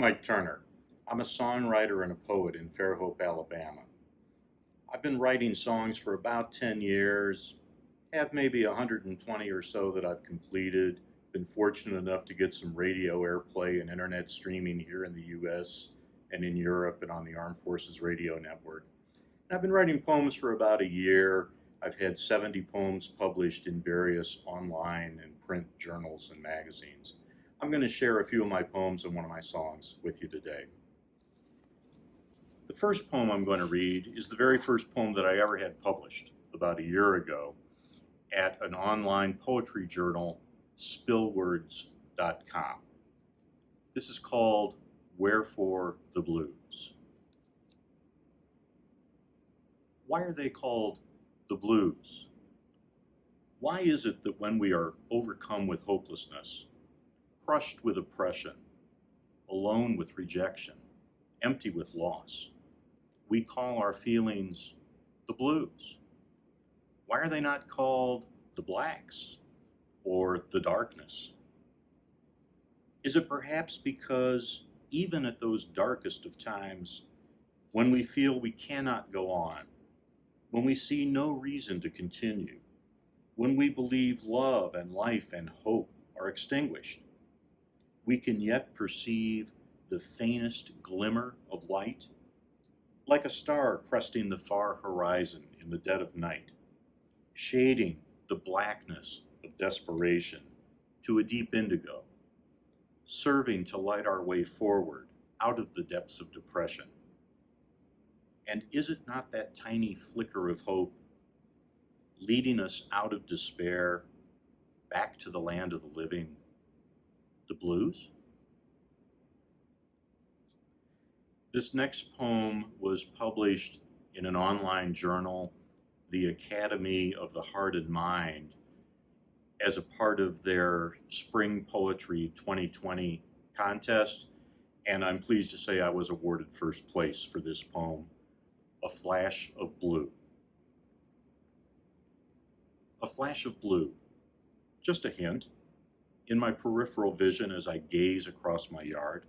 Mike Turner. I'm a songwriter and a poet in Fairhope, Alabama. I've been writing songs for about 10 years, have maybe 120 or so that I've completed. Been fortunate enough to get some radio airplay and internet streaming here in the US and in Europe and on the Armed Forces Radio Network. And I've been writing poems for about a year. I've had 70 poems published in various online and print journals and magazines. I'm going to share a few of my poems and one of my songs with you today. The first poem I'm going to read is the very first poem that I ever had published about a year ago at an online poetry journal, spillwords.com. This is called Wherefore the Blues. Why are they called the blues? Why is it that when we are overcome with hopelessness, crushed with oppression, alone with rejection, empty with loss, we call our feelings the blues? Why are they not called the blacks or the darkness? Is it perhaps because even at those darkest of times, when we feel we cannot go on, when we see no reason to continue, when we believe love and life and hope are extinguished, we can yet perceive the faintest glimmer of light, like a star cresting the far horizon in the dead of night, shading the blackness of desperation to a deep indigo, serving to light our way forward out of the depths of depression. And is it not that tiny flicker of hope leading us out of despair back to the land of the living, the blues? This next poem was published in an online journal, the Academy of the Heart and Mind, as a part of their Spring Poetry 2020 contest, and I'm pleased to say I was awarded first place for this poem, A Flash of Blue. A flash of blue, just a hint, in my peripheral vision as I gaze across my yard.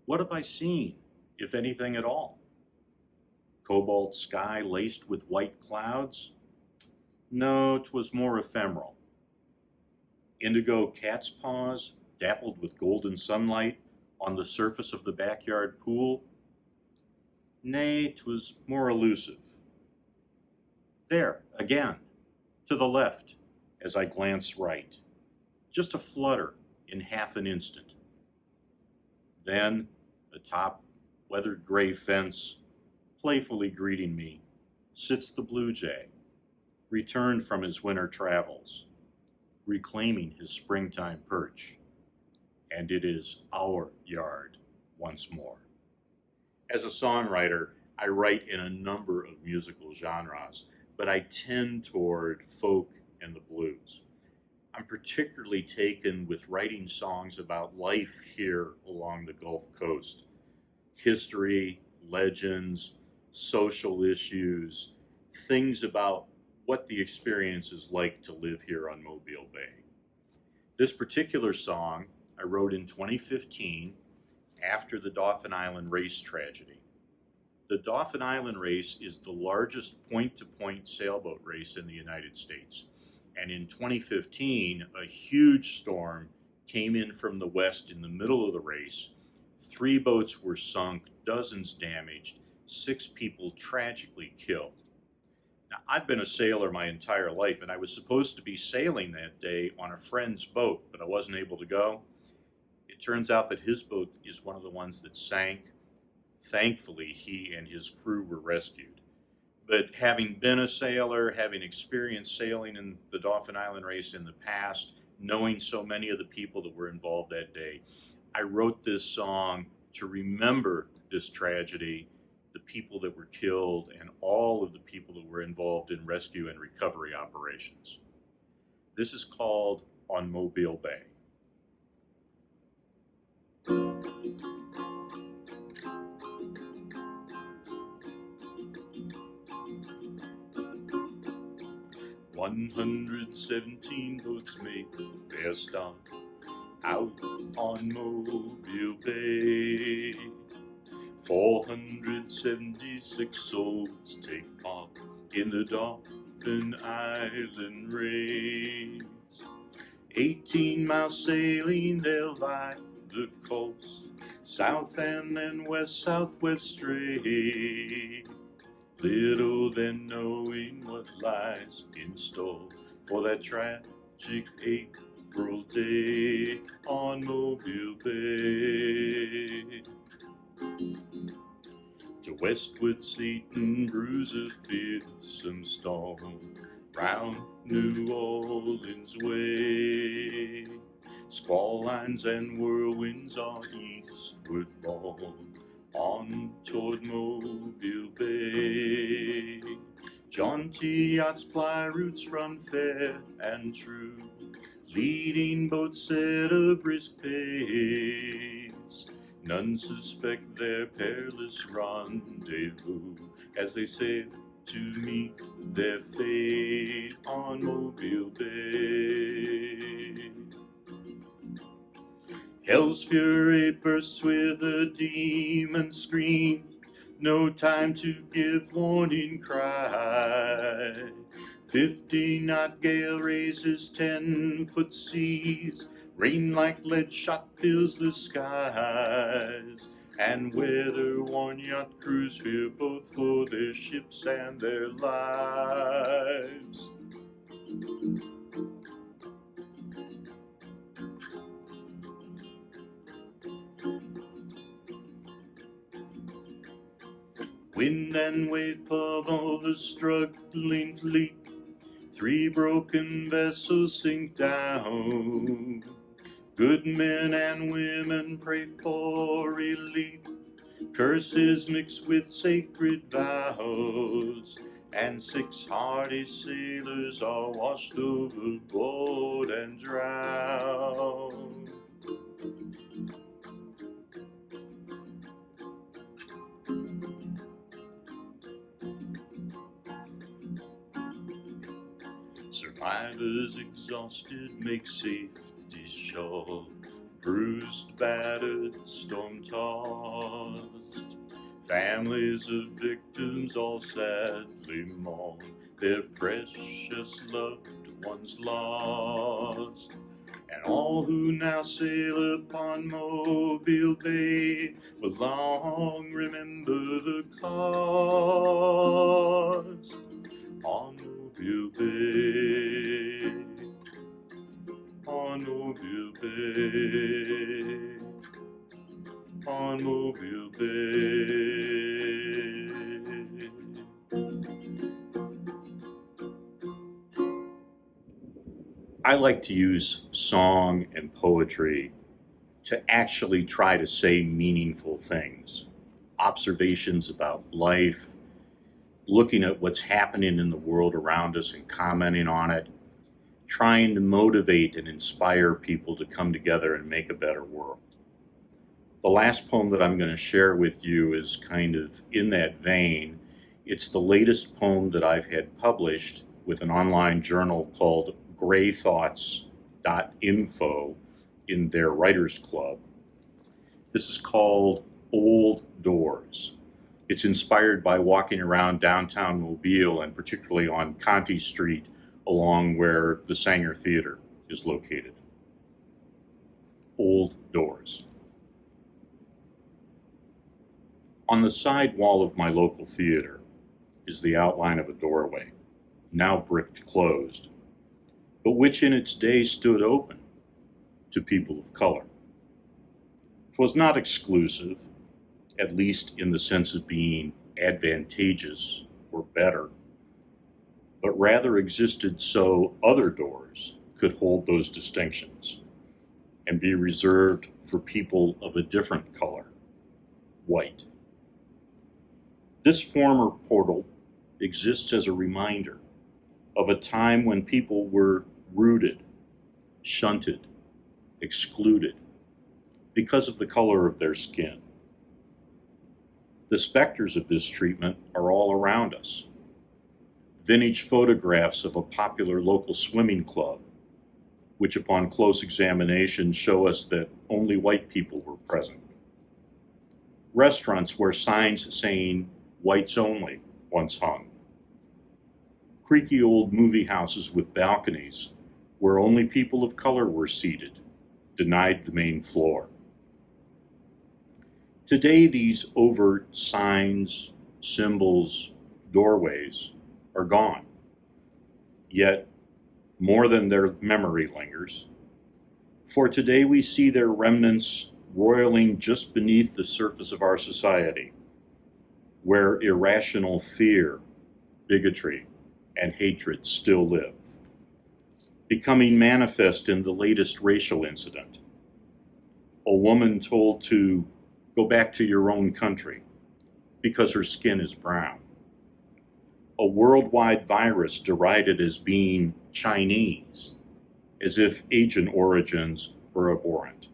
What have I seen, if anything at all? Cobalt sky laced with white clouds? No, 'twas more ephemeral. Indigo cat's paws dappled with golden sunlight on the surface of the backyard pool? Nay, 'twas more elusive. There, again, to the left, as I glance right, just a flutter in half an instant. Then, atop weathered gray fence, playfully greeting me, sits the blue jay, returned from his winter travels, reclaiming his springtime perch, and it is our yard once more. As a songwriter, I write in a number of musical genres, but I tend toward folk and the blues. I'm particularly taken with writing songs about life here along the Gulf Coast. History, legends, social issues, things about what the experience is like to live here on Mobile Bay. This particular song I wrote in 2015 after the Dauphin Island race tragedy. The Dauphin Island race is the largest point-to-point sailboat race in the United States. And in 2015, a huge storm came in from the west in the middle of the race. 3 boats were sunk, dozens damaged, 6 people tragically killed. Now, I've been a sailor my entire life, and I was supposed to be sailing that day on a friend's boat, but I wasn't able to go. It turns out that his boat is one of the ones that sank. Thankfully, he and his crew were rescued. But having been a sailor, having experienced sailing in the Dauphin Island race in the past, knowing so many of the people that were involved that day, I wrote this song to remember this tragedy, the people that were killed, and all of the people that were involved in rescue and recovery operations. This is called On Mobile Bay. "117 boats make their start out on Mobile Bay. 476 souls take part in the Dolphin Island race. 18-mile sailing, they'll lie the coast, south and then west-southwest straight. Little then knowing what lies in store for that tragic April day on Mobile Bay. To westward Satan brews a fearsome storm round New Orleans way. Squall lines and whirlwinds are eastward borne on toward Mobile Bay. Jaunty yachts ply routes run fair and true, leading boats at a brisk pace. None suspect their perilous rendezvous as they sail to meet their fate on Mobile Bay. Hell's fury bursts with a demon scream, no time to give warning cry. 50-knot gale raises 10-foot seas, rain like lead shot fills the skies, and weather-worn yacht crews fear both for their ships and their lives. Wind and wave pummel the struggling fleet, 3 broken vessels sink down. Good men and women pray for relief, curses mixed with sacred vows, and 6 hardy sailors are washed overboard and drowned. Survivors exhausted make safety sure, bruised, battered, storm-tossed. Families of victims all sadly mourn their precious loved ones lost. And all who now sail upon Mobile Bay will long remember the cost on Mobile Bay, on Mobile Bay, on Mobile Bay. I like to use song and poetry to actually try to say meaningful things, observations about life, looking at what's happening in the world around us and commenting on it, trying to motivate and inspire people to come together and make a better world. The last poem that I'm going to share with you is kind of in that vein. It's the latest poem that I've had published with an online journal called graythoughts.info in their writers club. This is called Old Doors. It's inspired by walking around downtown Mobile, and particularly on Conti Street along where the Sanger Theater is located. Old Doors. On the side wall of my local theater is the outline of a doorway, now bricked closed, but which in its day stood open to people of color. 'Twas not exclusive, at least in the sense of being advantageous or better, but rather existed so other doors could hold those distinctions and be reserved for people of a different color, white. This former portal exists as a reminder of a time when people were rooted, shunted, excluded because of the color of their skin. The specters of this treatment are all around us. Vintage photographs of a popular local swimming club, which upon close examination show us that only white people were present. Restaurants where signs saying whites only once hung. Creaky old movie houses with balconies where only people of color were seated, denied the main floor. Today, these overt signs, symbols, doorways are gone. Yet, more than their memory lingers. For today we see their remnants roiling just beneath the surface of our society, where irrational fear, bigotry, and hatred still live, becoming manifest in the latest racial incident. A woman told to go back to your own country because her skin is brown. A worldwide virus derided as being Chinese, as if Asian origins were abhorrent.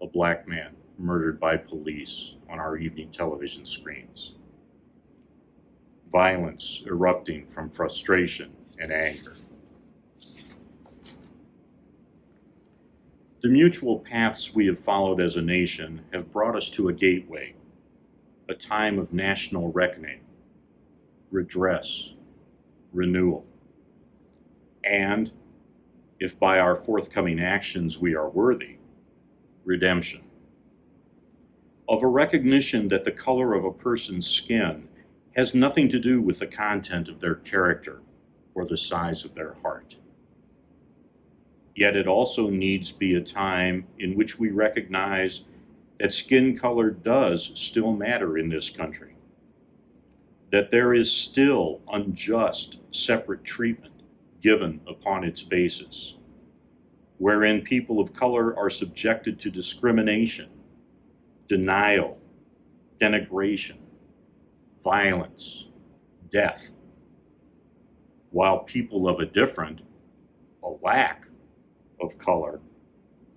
A black man murdered by police on our evening television screens. Violence erupting from frustration and anger. The mutual paths we have followed as a nation have brought us to a gateway, a time of national reckoning, redress, renewal, and, if by our forthcoming actions we are worthy, redemption. Of a recognition that the color of a person's skin has nothing to do with the content of their character or the size of their heart. Yet it also needs be a time in which we recognize that skin color does still matter in this country, that there is still unjust separate treatment given upon its basis, wherein people of color are subjected to discrimination, denial, denigration, violence, death, while people of a different, a lack of color,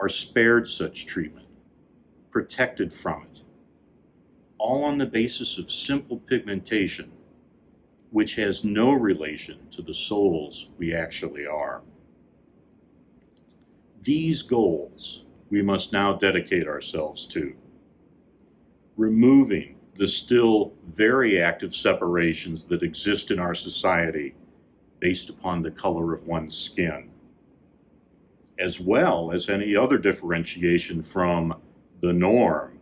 are spared such treatment, protected from it, all on the basis of simple pigmentation, which has no relation to the souls we actually are. These goals we must now dedicate ourselves to, removing the still very active separations that exist in our society based upon the color of one's skin, as well as any other differentiation from the norm,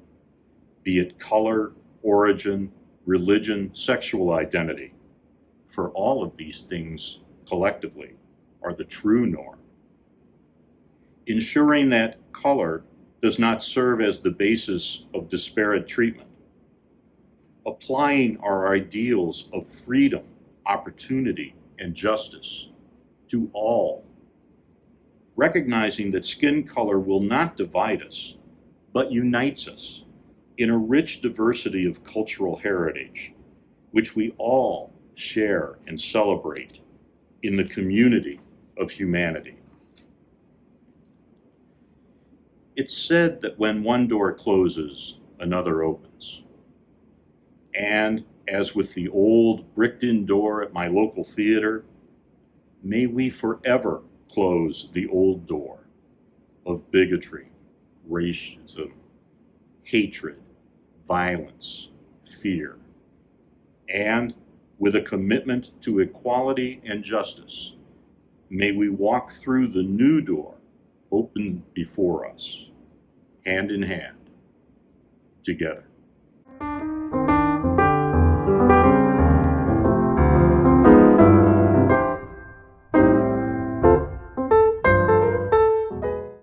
be it color, origin, religion, sexual identity, for all of these things collectively are the true norm. Ensuring that color does not serve as the basis of disparate treatment. Applying our ideals of freedom, opportunity, and justice to all. Recognizing that skin color will not divide us, but unites us in a rich diversity of cultural heritage, which we all share and celebrate in the community of humanity. It's said that when one door closes, another opens. And as with the old bricked-in door at my local theater, may we forever close the old door of bigotry, racism, hatred, violence, fear, and with a commitment to equality and justice, may we walk through the new door open before us, hand in hand, together.